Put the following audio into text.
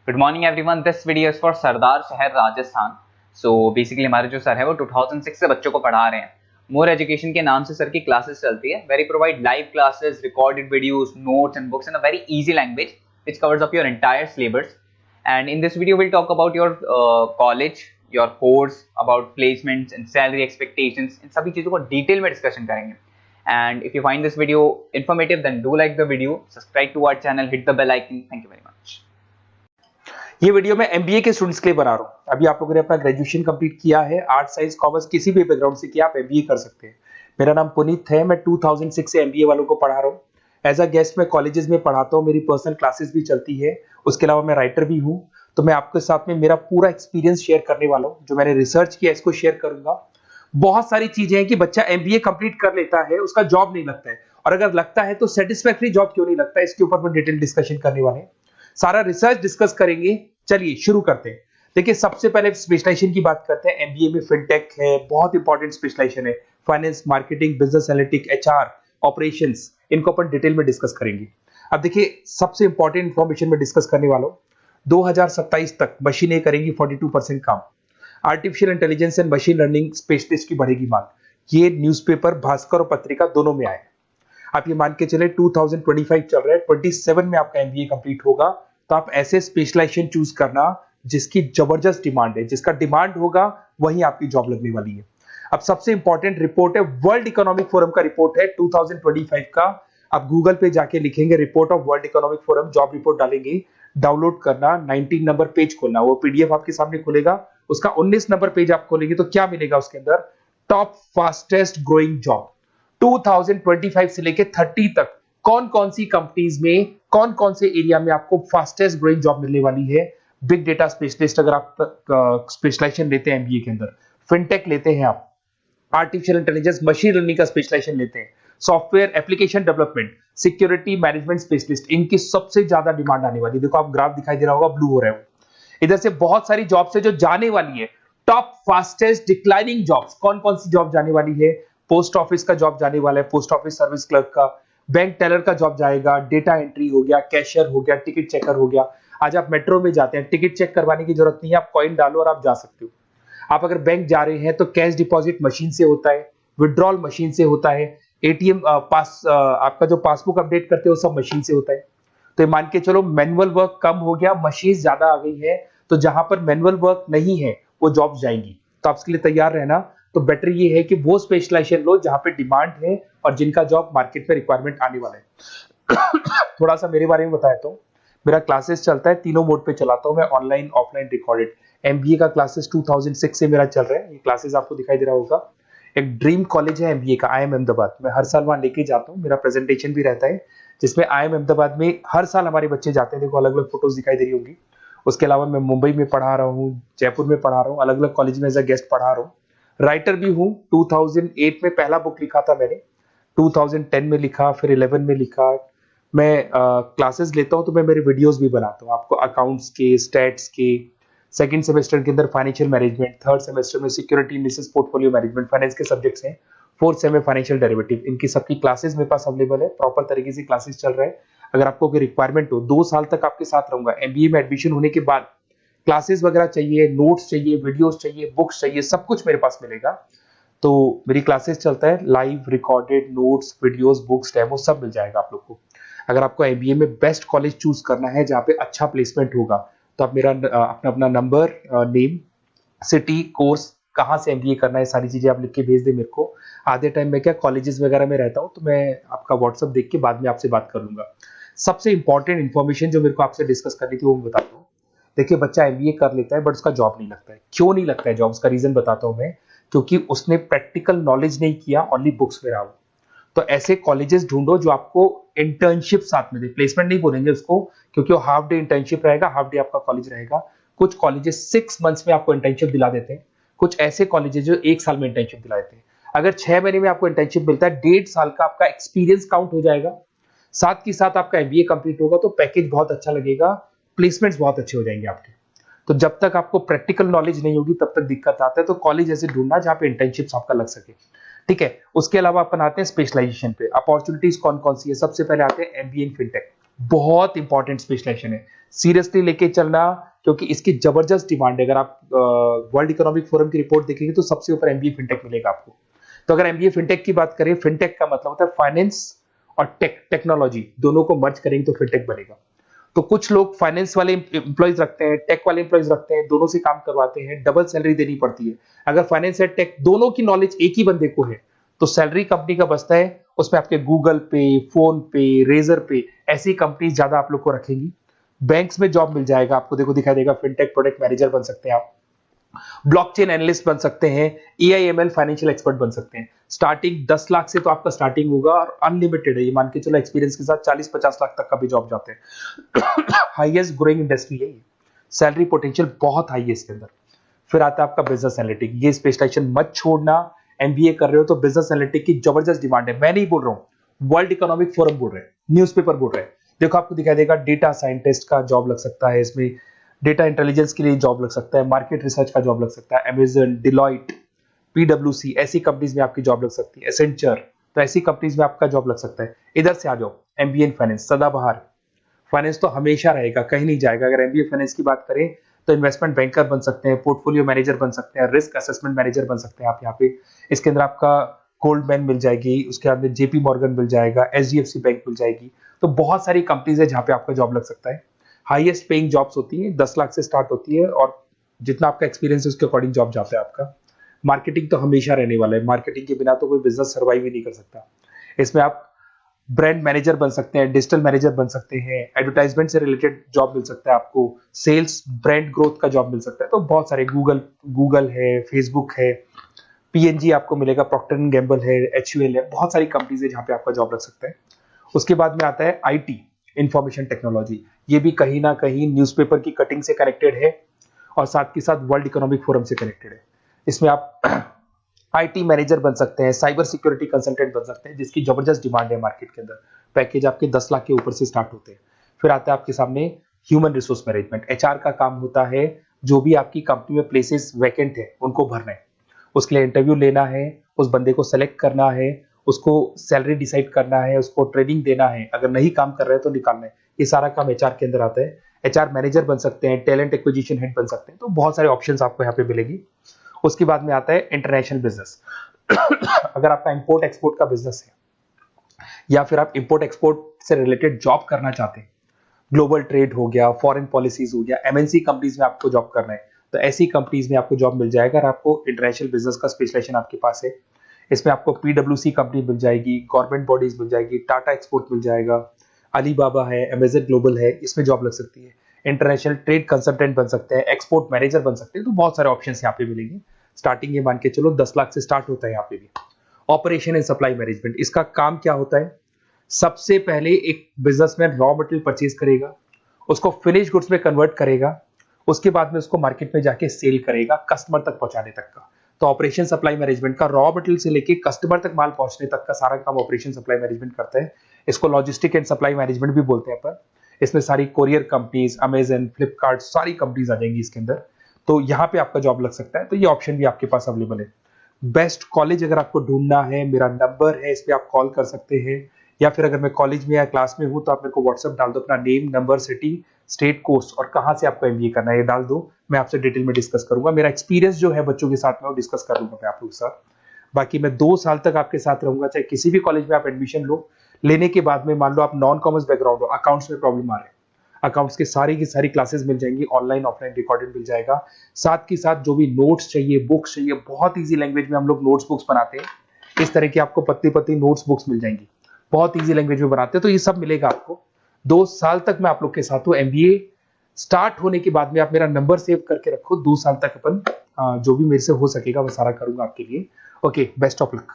Good morning everyone. This video is for Sardarshahar Rajasthan. So basically हमारे जो sir है वो 2006 से बच्चों को पढ़ा रहे हैं। मोर एजुकेशन के नाम से सर की क्लासेस चलती है। Very provide live classes, recorded videos, notes and books in a very easy language which covers up your entire syllabus. And in this video we'll talk about your college, your course, about placements and salary expectations. इन सभी चीजों को detail में discussion करेंगे। And if you find this video informative then do like the video, subscribe to our channel, hit the bell icon. Thank you very much. ये video मैं MBA के students के लिए बना रहा हूँ। अभी आप लोगों ने अपना ग्रेजुएशन कंप्लीट किया है, आर्ट साइंस कॉमर्स किसी भी बैकग्राउंड से किया, आप एमबीए कर सकते हैं। मेरा नाम पुनीत है, मैं 2006 से एमबीए वालों को पढ़ा रहा हूँ। एज अ गेस्ट मैं कॉलेजेस में पढ़ाता हूँ, मेरी पर्सनल क्लासेस भी चलती है। उसके अलावा मैं राइटर भी हूँ। तो मैं आपके साथ में मेरा पूरा एक्सपीरियंस शेयर करने वाला हूँ, जो मैंने रिसर्च किया इसको शेयर करूंगा। बहुत सारी चीजें हैं कि बच्चा एमबीए कंप्लीट कर लेता है, उसका जॉब नहीं लगता है, और अगर लगता है तो सेटिस्फैक्टरी जॉब क्यों नहीं लगता है, इसके ऊपर मैं डिटेल डिस्कशन करने वाले हैं। सारा रिसर्च डिस्कस करेंगे। चलिए शुरू करते हैं। देखिए, सबसे पहले स्पेशलाइजेशन की बात करते हैं। एमबीए में फिनटेक है, बहुत इंपॉर्टेंट स्पेशलाइजेशन है। Finance, marketing, business analytics, HR, operations, इनको अपन डिटेल में डिस्कस करेंगे। अब देखिए, सबसे इंपॉर्टेंट इंफॉर्मेशन में डिस्कस करने वाला हूं। 2027 तक मशीनें करेंगी 42% काम। Artificial intelligence and machine learning specialist की बढ़ेगी मांग। ये न्यूज़पेपर, भास्कर और पत्रिका दोनों में आए। आप ये मान के चले 2025 चल रहा है, 27 में आपका एमबीए कंप्लीट होगा। तो आप ऐसे स्पेशलाइजेशन चूज करना जिसकी जबरदस्त डिमांड है, जिसका डिमांड होगा वही आपकी जॉब लगने वाली है। अब सबसे इंपॉर्टेंट रिपोर्ट है, वर्ल्ड इकोनॉमिक फोरम का रिपोर्ट है 2025 का। आप गूगल पे जाके लिखेंगे report of world economic forum, job report डालेंगे, डाउनलोड करना, 19 नंबर पेज खोलना, वो पीडीएफ आपके सामने खुलेगा। उसका 19 नंबर पेज आप खोलेंगे तो क्या मिलेगा उसके अंदर? टॉप फास्टेस्ट ग्रोइंग जॉब 2025 से लेके 30 तक कौन कौन सी कंपनीज में, कौन कौन से एरिया में आपको फास्टेस्ट ग्रोइंग जॉब मिलने वाली है। बिग डेटा स्पेशलिस्ट अगर आप स्पेशलाइजेशन लेते हैं एमबीए के अंदर, फिनटेक लेते हैं आप, आर्टिफिशियल इंटेलिजेंस मशीन लर्निंग का स्पेशलाइजेशन लेते हैं, software application development, security management specialist, इनकी सबसे ज्यादा डिमांड आने वाली है। देखो, आप ग्राफ दिखाई दे रहा होगा, ब्लू हो रहा है। इधर से बहुत सारी जॉब्स है जो जाने वाली है। टॉप फास्टेस्ट डिक्लाइनिंग जॉब्स, कौन कौन सी जॉब जाने वाली है? पोस्ट ऑफिस का जॉब जाने वाला है, पोस्ट ऑफिस सर्विस क्लर्क का, बैंक टेलर का जॉब जाएगा, डेटा एंट्री हो गया, कैशियर हो गया, टिकट चेकर हो गया। आज आप मेट्रो में जाते हैं, टिकट चेक करवाने की जरूरत नहीं है, आप कॉइन डालो और आप जा सकते हो। आप अगर बैंक जा रहे हैं तो कैश डिपॉजिट मशीन से होता है, विड्रॉल मशीन से होता है, एटीएम आपका जो पासबुक अपडेट करते हो सब मशीन से होता है। तो ये मान के चलो मैनुअल वर्क कम हो गया, मशीन ज्यादा आ गई है। तो जहां पर मैनुअल वर्क नहीं है वो जॉब जाएंगी। तो आप इसके लिए तैयार रहना। तो बेटर ये है कि वो स्पेशलाइजेशन लो जहां पे डिमांड है और जिनका जॉब मार्केट में रिक्वायरमेंट आने वाला है। थोड़ा सा मेरे बारे में बताया तो मेरा क्लासेस चलता है, तीनों मोड पे चलाता हूं मैं, ऑनलाइन, ऑफलाइन, रिकॉर्डेड। एमबीए का क्लासेस 2006 से मेरा चल रहा है। ये क्लासेस आपको दिखाई दे रहा होगा। एक ड्रीम कॉलेज है एमबीए का, IIM अहमदाबाद। मैं हर साल वहां लेके जाता हूँ, मेरा प्रेजेंटेशन भी रहता है, जिसमें IIM अहमदाबाद में हर साल हमारे बच्चे जाते हैं। देखो, अलग अलग फोटोज दिखाई दे रही होंगी। उसके अलावा मैं मुंबई में पढ़ा रहा हूँ, जयपुर में पढ़ा रहा हूँ, अलग अलग कॉलेज में एज अ गेस्ट पढ़ा रहा हूँ। राइटर भी हूँ। 2008 में पहला बुक लिखा था मैंने, 2010 में लिखा, फिर 11 में लिखा। मैं क्लासेस लेता हूँ तो मैं मेरे वीडियोस भी बनाता हूँ आपको, अकाउंट्स के, स्टैट्स के। सेकंड सेमेस्टर के अंदर फाइनेंशियल मैनेजमेंट, थर्ड सेमेस्टर में security analysis, portfolio management, finance के सब्जेक्ट्स हैं। फोर्थ सेम में फाइनेंशियल डेरिवेटिव। इनकी सबकी क्लासेस मेरे पास अवेलेबल है, प्रॉपर तरीके से क्लासेस चल रहा है। अगर आपको कोई रिक्वायरमेंट हो, 2 साल तक आपके साथ रहूंगा। एमबीए में एडमिशन होने के बाद क्लासेस वगैरह चाहिए, नोट्स चाहिए, वीडियोस चाहिए, बुक्स चाहिए, सब कुछ मेरे पास मिलेगा। तो मेरी क्लासेस चलता है, live, recorded, notes, videos, books, demo सब मिल जाएगा आप लोग को। अगर आपको एमबीए में बेस्ट कॉलेज चूज करना है जहाँ पे अच्छा प्लेसमेंट होगा, तो आप मेरा अपना नंबर, नेम, सिटी, कोर्स, कहाँ से एमबीए करना है, सारी चीजें आप लिख के भेज दे मेरे को। आधे टाइम में क्या कॉलेजेस वगैरह में रहता हूँ, तो मैं आपका व्हाट्सअप देख के बाद में आपसे बात कर लूंगा। सबसे इंपॉर्टेंट इन्फॉर्मेशन जो मेरे को आपसे डिस्कस करनी थी वो मैं बताता हूँ। देखिए, बच्चा एमबीए कर लेता है बट उसका जॉब नहीं लगता है। क्यों नहीं लगता है जॉब? उसका रीजन बताता हूँ मैं। क्योंकि उसने प्रैक्टिकल नॉलेज नहीं किया, ओनली बुक्स में रहा हो। तो ऐसे कॉलेजेस ढूंढो जो आपको इंटर्नशिप साथ में दे। प्लेसमेंट नहीं बोलेंगे उसको, क्योंकि वो हाफ डे इंटर्नशिप रहेगा, हाफ डे आपका कॉलेज रहेगा। कुछ कॉलेजेस 6 मंथ्स में आपको इंटर्नशिप दिला देते हैं, कुछ ऐसे कॉलेजेस जो 1 साल में इंटर्नशिप दिला देते हैं। अगर 6 महीने में आपको इंटर्नशिप मिलता है, 1.5 साल का आपका एक्सपीरियंस काउंट हो जाएगा। साथ ही साथ आपका एमबीए कंप्लीट होगा तो पैकेज बहुत अच्छा लगेगा, प्लेसमेंट्स बहुत अच्छे हो जाएंगे आपके। तो जब तक आपको प्रैक्टिकल नॉलेज नहीं होगी तब तक दिक्कत आता है। तो कॉलेज ऐसे ढूंढना जहाँ पे इंटर्नशिप्स आपका लग सके। ठीक है, उसके अलावा अपन आते हैं स्पेशलाइजेशन पे। अपॉर्चुनिटीज कौन कौन सी है? सबसे पहले आते हैं एमबीए इन फिनटेक। बहुत इंपॉर्टेंट स्पेशलाइजेशन है, सीरियसली लेके चलना, क्योंकि इसकी जबरदस्त डिमांड है। अगर आप वर्ल्ड इकोनॉमिक फोरम की रिपोर्ट देखेंगे तो सबसे ऊपर एमबीए फिनटेक मिलेगा आपको। तो अगर एमबीए फिनटेक की बात करें, फिनटेक का मतलब होता है फाइनेंस और टेक्नोलॉजी दोनों को मर्ज करेंगे तो फिनटेक बनेगा। तो कुछ लोग फाइनेंस वाले एम्प्लॉइज रखते हैं, टेक वाले एम्प्लॉइज रखते हैं, दोनों से काम करवाते हैं, डबल सैलरी देनी पड़ती है। अगर फाइनेंस या टेक दोनों की नॉलेज एक ही बंदे को है तो सैलरी कंपनी का बचता है, उसमें आपके गूगल पे, फोन पे, रेजर पे ऐसी कंपनी ज्यादा आप लोग को रखेंगी। बैंक्स में जॉब मिल जाएगा आपको, देखो दिखाई देगा, फिनटेक प्रोडक्ट मैनेजर बन सकते हैं आप, ब्लॉकचेन एनालिस्ट बन सकते हैं, एआईएमएल फाइनेंशियल एक्सपर्ट बन सकते हैं। स्टार्टिंग 10 लाख से तो आपका स्टार्टिंग होगा और अनलिमिटेड है, ये मान के चलो एक्सपीरियंस के साथ 40-50 लाख तक का भी जॉब जाते हैं। हाईएस्ट ग्रोइंग इंडस्ट्री है ये, सैलरी पोटेंशियल बहुत हाई है इसके अंदर। फिर आता है आपका बिजनेस एनालिटिक, ये स्पेशलाइजेशन मत छोड़ना। एमबीए कर रहे हो तो बिजनेस एनालिटिक की जबरदस्त डिमांड है। मैं नहीं बोल रहा हूं, वर्ल्ड इकोनॉमिक फोरम बोल रहे हैं, न्यूज़पेपर बोल रहे हैं। देखो आपको दिखाई देगा, डेटा साइंटिस्ट का जॉब लग सकता है इसमें, डेटा इंटेलिजेंस के लिए जॉब लग सकता है, मार्केट रिसर्च का जॉब लग सकता है, अमेजन, डिलॉइट, पीडब्ल्यूसी ऐसी कंपनीज में आपकी जॉब लग सकती है, एसेंचर, तो ऐसी कंपनीज में आपका जॉब लग सकता है। इधर से आ जाओ, एमबीए इन फाइनेंस सदाबहार, फाइनेंस तो हमेशा रहेगा, कहीं नहीं जाएगा। अगर एमबीए फाइनेंस की बात करें तो इन्वेस्टमेंट बैंकर बन सकते हैं, पोर्टफोलियो मैनेजर बन सकते हैं, रिस्क असेसमेंट मैनेजर बन सकते हैं आप यहाँ पे। इसके अंदर आपका गोल्डमैन मिल जाएगी, उसके बाद में जेपी मॉर्गन मिल जाएगा, एचडीएफसी बैंक मिल जाएगी। तो बहुत सारी कंपनीज है जहाँ पे आपका जॉब लग सकता है। हाईएस्ट पेइंग जॉब्स होती हैं, 10 लाख से स्टार्ट होती है और जितना आपका एक्सपीरियंस है उसके अकॉर्डिंग जॉब जाता है आपका। मार्केटिंग तो हमेशा रहने वाला है, मार्केटिंग के बिना तो कोई बिजनेस सर्वाइव ही नहीं कर सकता। इसमें आप ब्रांड मैनेजर बन सकते हैं, डिजिटल मैनेजर बन सकते हैं, एडवर्टाइजमेंट से रिलेटेड जॉब मिल सकता है आपको, सेल्स ब्रांड ग्रोथ का जॉब मिल सकता है। तो बहुत सारे गूगल है, फेसबुक है, पीएनजी आपको मिलेगा, प्रॉक्टर एंड गैम्बल है, एचयूएल है, बहुत सारी कंपनीज है जहाँ पे आपका जॉब लग सकता है। उसके बाद में आता है आईटी, इंफॉर्मेशन टेक्नोलॉजी, ये भी कहीं ना कहीं न्यूज़पेपर की कटिंग से कनेक्टेड है और साथ के साथ वर्ल्ड इकोनॉमिक फोरम से कनेक्टेड है। इसमें आप आईटी मैनेजर बन सकते हैं, साइबर सिक्योरिटी कंसल्टेंट बन सकते हैं, जिसकी जबरदस्त डिमांड है मार्केट के अंदर। पैकेज आपके 10 लाख के ऊपर से स्टार्ट होते हैं। फिर आता है आपके सामने ह्यूमन रिसोर्स मैनेजमेंट, एचआर का काम होता है, जो भी आपकी कंपनी में प्लेसेस वैकेंट है उनको भरना है, उसके लिए इंटरव्यू लेना है, उस बंदे को सेलेक्ट करना है, उसको सैलरी डिसाइड करना है, उसको ट्रेनिंग देना है, अगर नहीं काम कर रहे हैं तो निकालना है। ये सारा काम एचआर के अंदर आता है। एचआर मैनेजर बन सकते हैं, टैलेंट एक्विजिशन हेड बन सकते हैं, तो बहुत सारे ऑप्शंस आपको यहाँ पे मिलेगी। उसके बाद में आता है इंटरनेशनल बिजनेस। अगर आपका इंपोर्ट एक्सपोर्ट का बिजनेस है या फिर आप इंपोर्ट एक्सपोर्ट से रिलेटेड जॉब करना चाहते हैं, ग्लोबल ट्रेड हो गया, फॉरेन पॉलिसीज हो गया, एमएनसी कंपनीज में आपको जॉब करना है, तो ऐसी कंपनीज में आपको जॉब मिल जाएगा। अगर आपको इंटरनेशनल बिजनेस का स्पेशलाइजेशन आपके पास है, इसमें आपको पीडब्ल्यूसी कंपनी मिल जाएगी, गवर्नमेंट बॉडीज मिल जाएगी, टाटा एक्सपोर्ट मिल जाएगा, अलीबाबा है, अमेजन ग्लोबल है, इसमें जॉब लग सकती है। इंटरनेशनल ट्रेड कंसल्टेंट बन सकते हैं, एक्सपोर्ट मैनेजर बन सकते हैं, तो बहुत सारे ऑप्शंस यहाँ पे मिलेंगे। स्टार्टिंग ये मान के चलो 10 लाख से स्टार्ट होता है यहाँ पे भी। ऑपरेशन एंड सप्लाई मैनेजमेंट, इसका काम क्या होता है? सबसे पहले एक बिजनेसमैन रॉ मटेरियल परचेज करेगा, उसको फिनिश गुड्स में कन्वर्ट करेगा, उसके बाद में उसको मार्केट में जाके सेल करेगा कस्टमर तक पहुंचाने तक का। तो ऑपरेशन सप्लाई मैनेजमेंट का रॉ मटेरियल से लेके कस्टमर तक माल पहुंचने तक का सारा काम ऑपरेशन सप्लाई मैनेजमेंट करता है। इसको लॉजिस्टिक एंड सप्लाई मैनेजमेंट भी बोलते हैं अपन। इसमें सारी कोरियर कंपनीज, अमेजन, फ्लिपकार्ट, सारी कंपनीज आ जाएंगी इसके अंदर। तो यहाँ पे आपका जॉब लग सकता है। तो ये ऑप्शन भी आपके पास अवेलेबल है। बेस्ट कॉलेज अगर आपको ढूंढना है, मेरा नंबर है, इस पे आप कॉल कर सकते हैं, या फिर अगर मैं कॉलेज में या क्लास में हूं तो आप मेरे को व्हाट्सएप डाल दो, अपना name, number, city, state, course और कहां से आपको एमबीए करना है ये डाल दो। मैं आपसे डिटेल में डिस्कस करूंगा। मेरा एक्सपीरियंस जो है बच्चों के साथ में वो डिस्कस कर लूंगा मैं आप लोगों के साथ। बाकी मैं 2 साल तक आपके साथ रहूंगा, चाहे किसी भी कॉलेज में आप एडमिशन लो। लेने के बाद में मान लो आप नॉन कॉमर्स बैकग्राउंड हो, अकाउंट्स में प्रॉब्लम आ रहा है, अकाउंट्स की सारी क्लासेस मिल जाएंगी, ऑनलाइन ऑफलाइन रिकॉर्डेड मिल जाएगा। साथ के साथ जो भी नोट्स चाहिए, बुक्स चाहिए, बहुत ईजी लैंग्वेज में हम लोग नोट्स बुक्स बनाते हैं। इस तरह की आपको पत्ती नोट्स बुक्स मिल जाएंगी, बहुत ईजी लैंग्वेज में बनाते हैं। तो ये सब मिलेगा आपको। 2 साल तक मैं आप लोग के साथ हूँ। एमबीए स्टार्ट होने के बाद में आप मेरा नंबर सेव करके रखो। 2 साल तक अपन जो भी मेरे से हो सकेगा वो सारा करूंगा आपके लिए। Okay, best of luck.